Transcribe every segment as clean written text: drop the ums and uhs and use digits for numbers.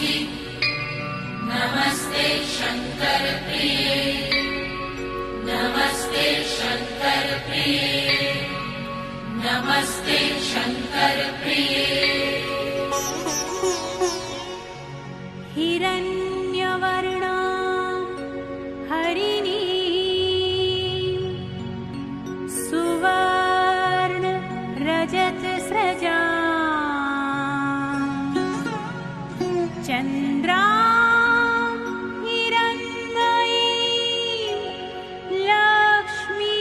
की नमस्ते शंकर प्रिये नमस्ते शंकर प्रिये नमस्ते शंकर प्रिये हिरण्यवर्णा हरिणी सुवर्ण रजत स्रजा चंद्रा हिरण्मयी लक्ष्मी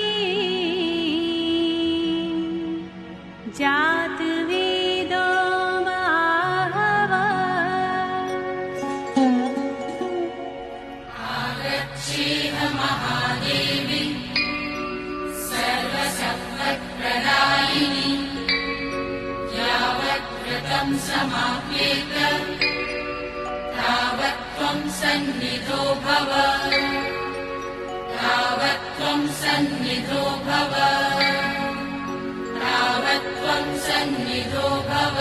जातवेदो आगच्छेह महादेवी सर्वसम्पत्प्रदायिनी यावत् व्रतं समाप्येत तावत् त्वं सन्निधो भव तावत् त्वं सन्निधो भव तावत् त्वं सन्निधो भव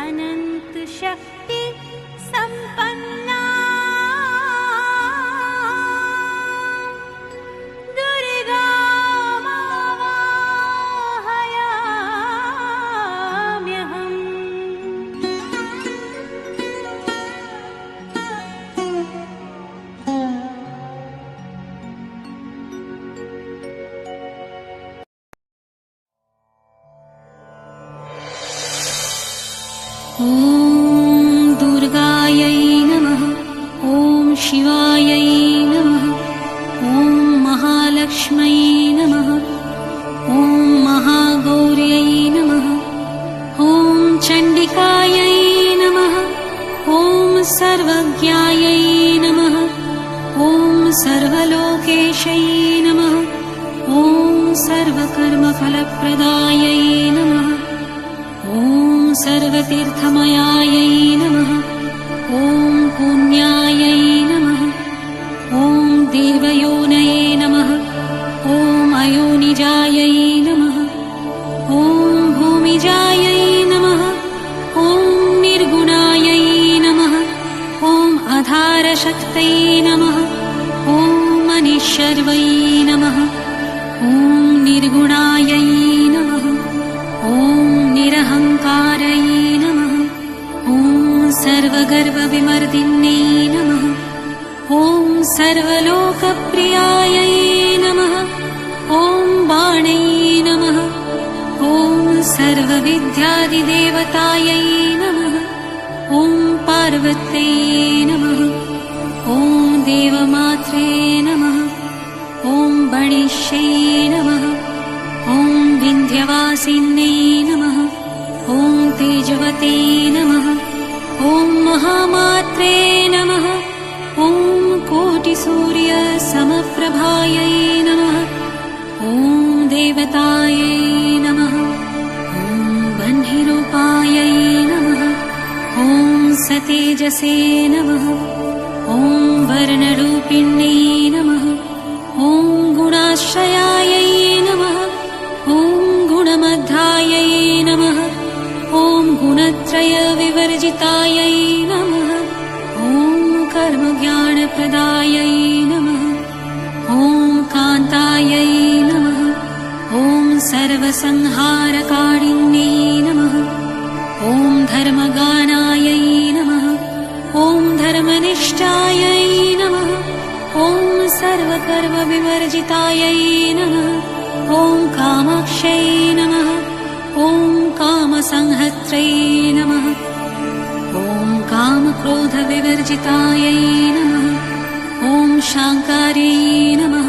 अनंत शक्ति संपन्ना दुर्गा मावाहयाम्यहम् ॐ दुर्गायै नमः ॐ शिवायै नमः ॐ महालक्ष्म्यै नमः ॐ महागौर्यै नमः ॐ चण्डिकायै नमः ॐ सर्वज्ञायै नमः ॐ सर्वलोकेशै नमः ॐ सर्वकर्मफलप्रदायै नमः ॐ सर्वतीर्थमयायै नमः ॐ पुण्यायै नमः ॐ देवयोनये नमः ॐ अयोनिजायै नमः ॐ भूमिजायै नमः ॐ निर्गुणायै नमः ॐ आधारशक्त्यै नमः ॐ मनिशर्वै नमः ॐ निर्गुणायै नमः ॐ निरहङ्कारै नमः ॐ सर्वगर्वविमर्दिन्यै नमः ॐ सर्वलोकप्रियायै नमः ॐ बाणै नमः ॐ सर्वविद्यादिदेवतायै नमः ॐ पार्वत्यै नमः ॐ देवमात्रे नमः ॐ बणिष्यै नमः ॐ विन्ध्यवासिन्यै नमः ॐ तेजवते नमः ॐ महामात्रे नमः ॐ कोटिसूर्यसमप्रभायै नमः ॐ देवतायै नमः ॐ बह्निरूपायै नमः ॐ सतेजसे नमः ॐ वर्णरूपिण्यै नमः ॐ गुणाश्रयायै नमः ॐ गुणमध्यायै नमः ॐ गुणत्रयविवर्जितायै नमः ॐ कर्मज्ञानप्रदायै नमः ॐ कान्तायै नमः ॐ सर्वसंहारकारिण्यै नमः ॐ धर्मगानायै नमः ॐ धर्मनिष्ठायै नमः ॐ सर्वकर्मविवर्जितायै नमः ॐ कामाक्ष्यै नमः ॐ कामसंहत्रै नमः ॐ कामक्रोधविवर्जितायै नमः ॐ शाङ्कार्यै नमः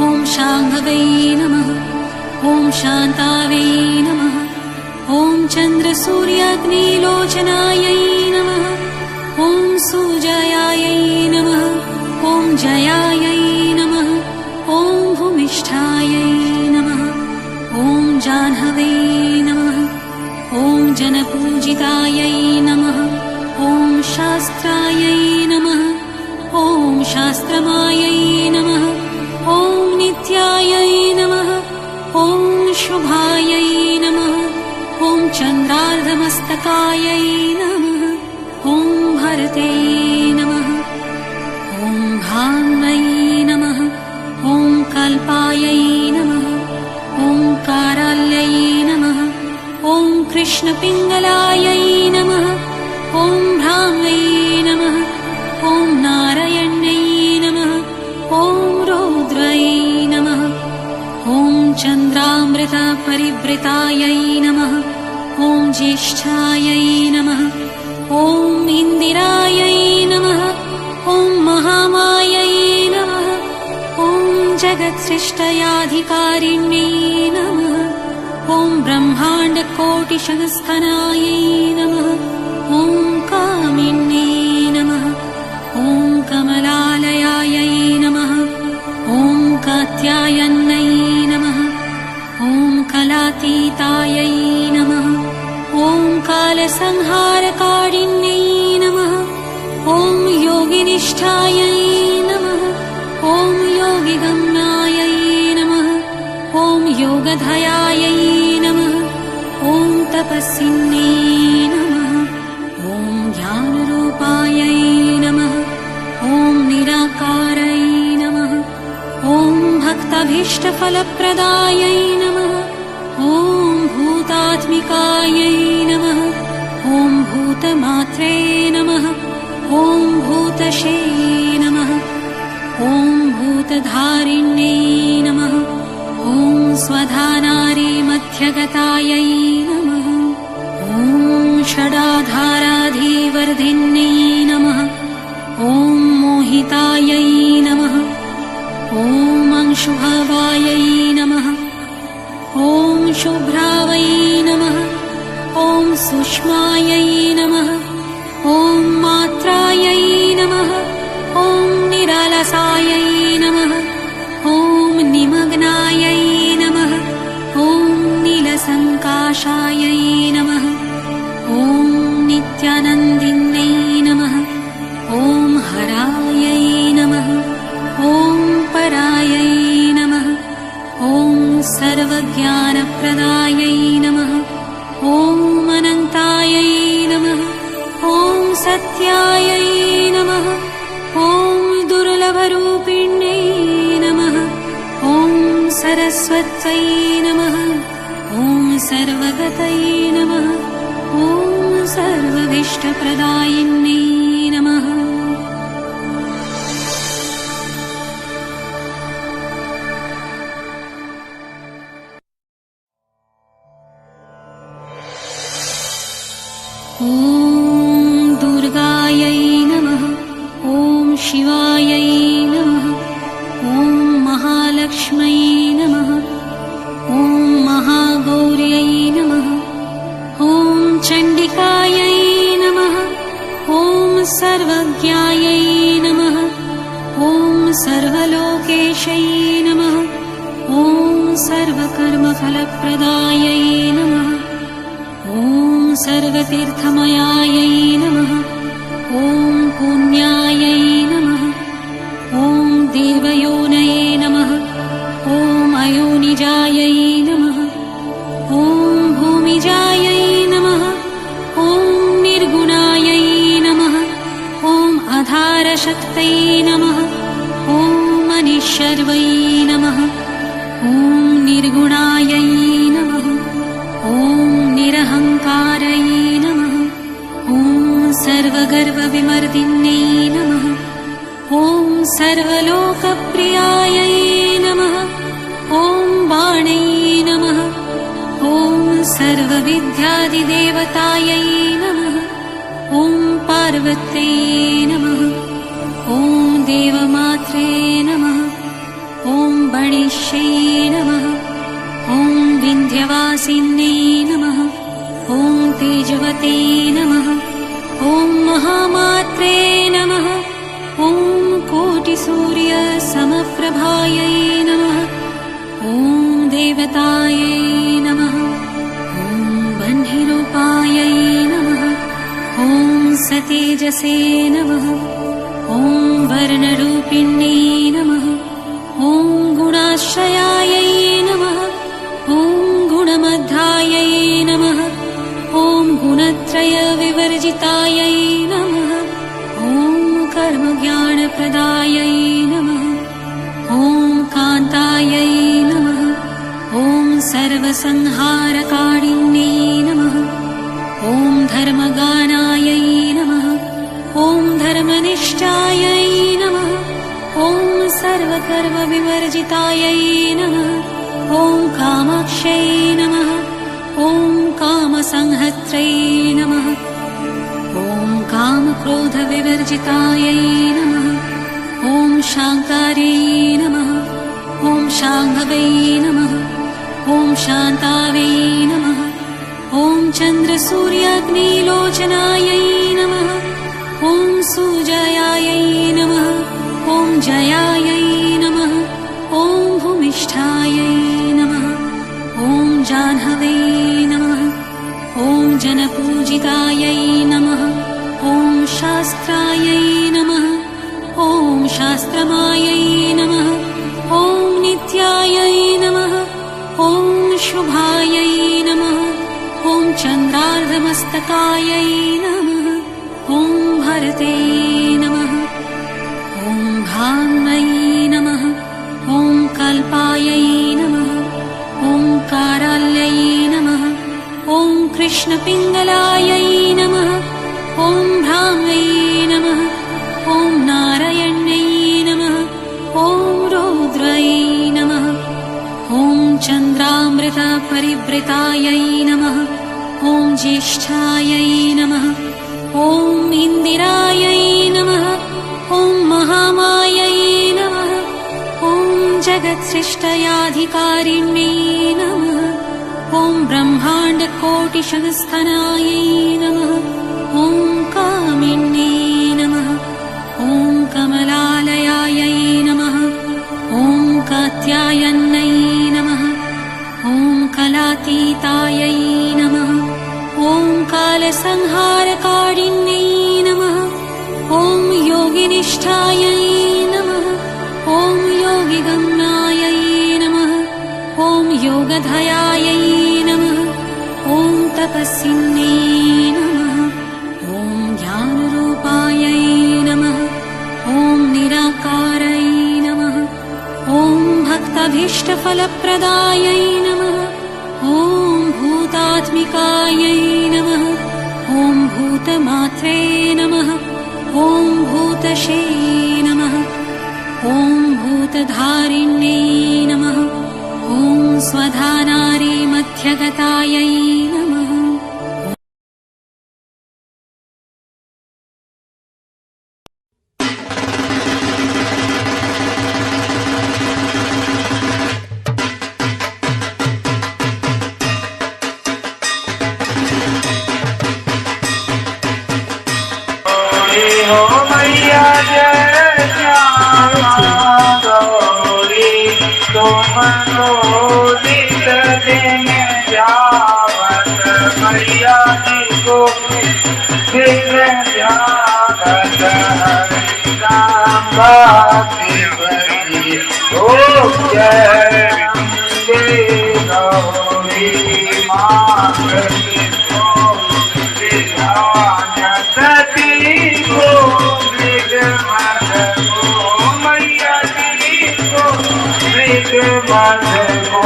ॐ शाम्भवे नमः ॐ शान्तावै नमः ॐ चन्द्रसूर्याग्निलोचनायै नमः ॐ सुजयायै नमः ॐ जयायै नमः ॐ भूमिष्ठायै नमः ॐ जाह्नवे शास्त्रमायै नमः। ॐ नित्यायै नमः। ॐ शुभायै नमः। ॐ चन्द्रार्धमस्तकायै नमः। ॐ भरते नमः। ॐ भान्वै नमः। ॐ कल्पायै नमः। ॐ काराल्यै नमः। ॐ कृष्णपिङ्गलायै नमः। ॐ भ्राम्यै नमः। ॐ नारायण्यै नमः। ॐ रौद्रै नमः। ॐ चन्द्रामृतपरिवृतायै नमः। ॐ ज्येष्ठायै नमः। ॐ इन्दिरायै नमः। ॐ महामायै नमः। ॐ जगत्सृष्टयाधिकारिण्यै नमः। ॐ ब्रह्माण्डकोटिसंस्थानायै नमः। ॐ कामिन्यै नमः। ॐ कमलालयायै नमः। ॐ कात्यायन्यै नमः। ॐ कलातीतायै नमः। ॐ कालसंहारकारिण्यै नमः। ॐ योगिनिष्ठायै नमः। ॐ योगिगम्यायै नमः। ॐ योगधयायै नमः। ॐ तपस्विन्यै नमः। ॐ ज्ञानरूपायै नमः। ॐ निराकारै नमः। ॐ भक्ताभीष्टफलप्रदायै नमः। ॐ भूतात्मिकायै नमः। ॐ भूतमात्रे नमः। ॐ भूतशे नमः। ॐ भूतधारिण्यै नमः। ॐ स्वधानारी मध्यगतायै नमः। ॐ षडाधाराधिवर्धिन्यै नमः। ॐ मोहितायै नमः। ॐ अंशुभावायै नमः। ॐ शुभ्रावै नमः। ॐ सुष्मायै नमः। ॐ मात्रायै नमः। ॐ निरालसायै नमः। ॐ निमग्नायै नमः। ॐ नीलसङ्काशायै नमः। ॐ नित्यानन्दिन्यै नमः। ॐ हरायै नमः। ॐ परायै नमः। ॐ सर्वज्ञानप्रदायै नमः। ॐ अनन्तायै नमः। ॐ सत्यायै नमः। ॐ दुर्लभरूपिण्यै नमः। ॐ सरस्वत्यै नमः। ॐ सर्वगतै नमः। ॐ सर्वभीष्टप्रदायिन्यै नमः। ॐ दुर्गायै नमः। ॐ शिवायै नमः। ॐ महालक्ष्म्यै नमः। ॐ महागौर्यै नमः। ॐ चण्डिकायै नमः। ॐ सर्वज्ञायै नमः। ॐ सर्वलोकेशै नमः। ॐ सर्वकर्मफलप्रदायै नमः। ॐ सर्वतीर्थमयायै नमः। ॐ पुण्यायै नमः। ॐ देवयोनये नमः। ॐ अयोनिजायै नमः। ॐ भूमिजायै नमः। ॐ निर्गुणायै नमः। ॐ अधारशक्त्यै नमः। ॐ मनिशर्वै नमः। ॐ निर्गुणायै नमः। ॐ निरहङ्कारै नमः। ॐ सर्वगर्वविमर्दिन्यै नमः। ॐ सर्वलोकप्रियायै नमः। ॐ बाणै नमः। ॐ सर्वविद्यादिदेवतायै नमः। ॐ पार्वत्यै नमः। ॐ देवमात्रे नमः। ॐ बणिष्यै नमः। ॐ विन्ध्यवासिन्यै नमः। ॐ तेजवते नमः। ॐ महामात्रे नमः। ॐ कोटिसूर्यसमप्रभायै नमः। ॐ देवतायै नमः। ॐ बह्निरूपायै नमः। ॐ सतेजसे नमः। ॐ वर्णरूप गुणरूपिण्यै नमः। ॐ गुणाश्रयायै नमः। ॐ गुणमध्यायै नमः। ॐ गुणत्रयविवर्जितायै नमः। ॐ कर्मज्ञानप्रदायै नमः। ॐ कान्तायै नमः। ॐ सर्वसंहारकारिण्यै नमः। ॐ धर्मगानायै नमः। ॐ धर्मनिष्ठायै नमः। ॐ सर्वकर्मविवर्जितायै नमः। ॐ कामाक्ष्यै नमः। ॐ कामसंहत्रै नमः। ॐ कामक्रोधविवर्जितायै नमः। ॐ शाङ्कार्यै नमः। ॐ शाम्भवे नमः। ॐ शान्तावै नमः। ॐ चन्द्रसूर्याग्निलोचनायै नमः। ॐ सुजयायै नमः। ॐ जयायै नमः। ॐ भूमिष्ठायै नमः। ॐ जाह्नवे नमः। ॐ जनपूजितायै नमः। ॐ शास्त्रायै नमः। ॐ शास्त्रमायै नमः। ॐ नित्यायै नमः। ॐ शुभायै नमः। ॐ चन्द्रार्धमस्तकायै नमः। ॐ भरते नमः। ॐ भान्मै नमः। ॐ कल्पायै नमः। ॐ काराल्यै नमः। ॐ कृष्णपिङ्गलायै नमः। ॐ भ्राम्यै नमः। ॐ नारायण्यै नमः। ॐ रौद्रायै नमः। ॐ चन्द्रामृतपरिवृतायै नमः। ॐ ज्येष्ठायै नमः। ॐ इन्दिरायै नमः। ॐ महामायै नमः। ॐ जगत्सृष्टयाधिकारिण्यै नमः। ॐ ब्रह्माण्डकोटिसंस्थानायै नमः। ॐ कामिन्यै नमः। ॐ कमलालयायै नमः। ॐ कात्यायन्यै नमः। ॐ कलातीतायै नमः। ॐ कालसंहारकारिण्यै नमः। ॐ योगिनिष्ठायै नमः। ॐ योगिगम्यायै नमः। ॐ योगधयायै नमः। ॐ तपस्विन्यै नमः। ॐ ज्ञानरूपायै नमः। ॐ निराकारै नमः। ॐ भक्ताभीष्टफलप्रदायै नमः। ॐ भूतात्मिकायै नमः। ॐ भूतमात्रे नमः। ॐ भूतशे नमः। ॐ भूतधारिण्यै नमः। ॐ स्वधानारी मध्यगतायै नमः। हो मैया जय श्यामा गौरी तुम रोदित दिन जावत मैया जी को दिन जागत हरिनाम भक्ति बड़ी हो जय अम्बे गौरी माँ सती को मृग मद को मैया जी को मृग मद को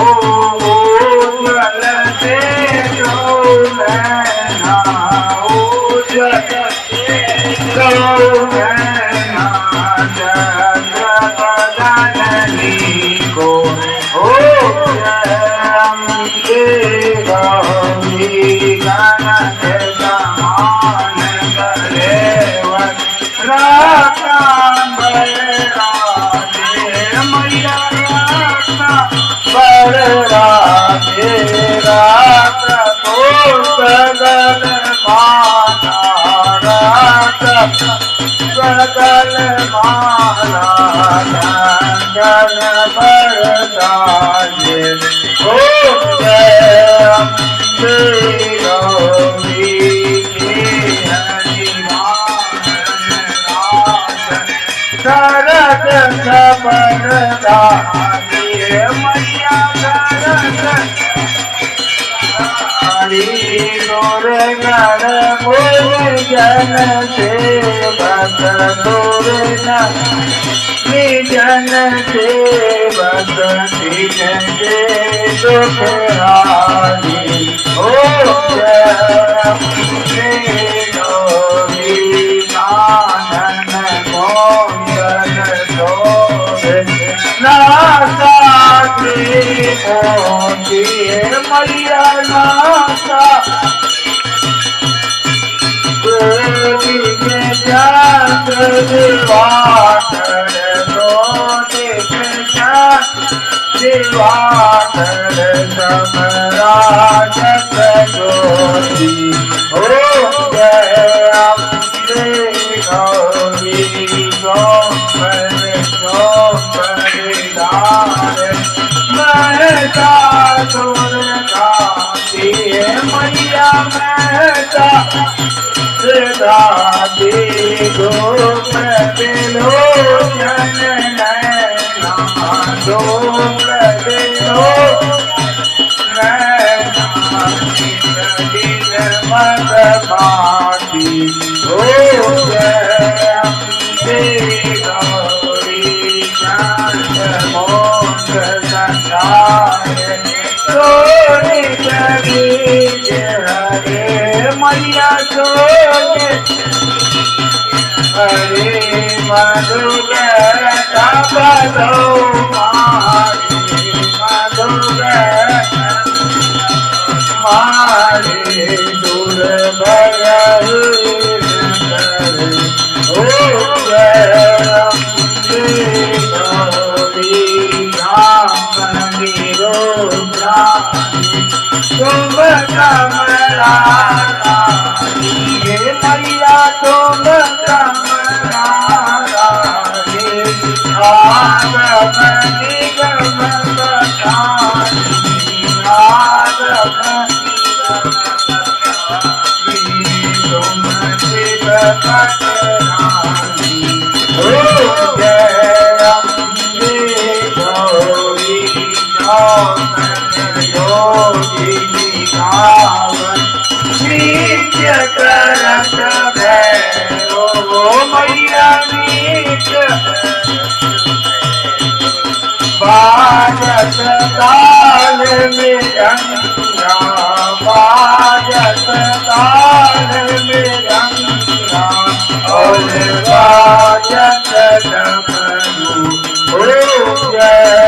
जल से गौरना जग गौरना जगदाननी को ओ अम्बे गौरी गणक समान राधे रात को सगल माना रात सगल माना गण बरदाजे ओ जय अम्बे गौरी करत सबरदारी मैया करत दूर गण बोल जन सेवक दूर जन सेवक दिन के दुख हारी ओ जय गौरी नानन मोहन सोरे नासा मोती मैया नासा गोरी के जात दिवाकर सोने कृष्ण दिवाकर समराजक ज्योति ओ जय अम्बे गौरी गोपर गोपरदार महता दुर्गाती मैया महता दादी गोप दिलो जन नैना गोप दिलो नैना दिन मत माती ओ जय अम्बे गौरी चंद मोक्ष संसार सोनी करी हरे मैया सोने हरे मधुर तपलो मारे मधुर मारे दूर भय ओ जय अम्बे गौरी राम निरोधा तुम कमला मैया तुम कमला आगम निगम तुम शिव कटरानी ओ जय अम्बे गौरी योगिनी गावन नित्य करत भैरो मैया नित्य बाजत ताल में गंगा बाजत ताल में गंगा और बाजत डमरू ओ जय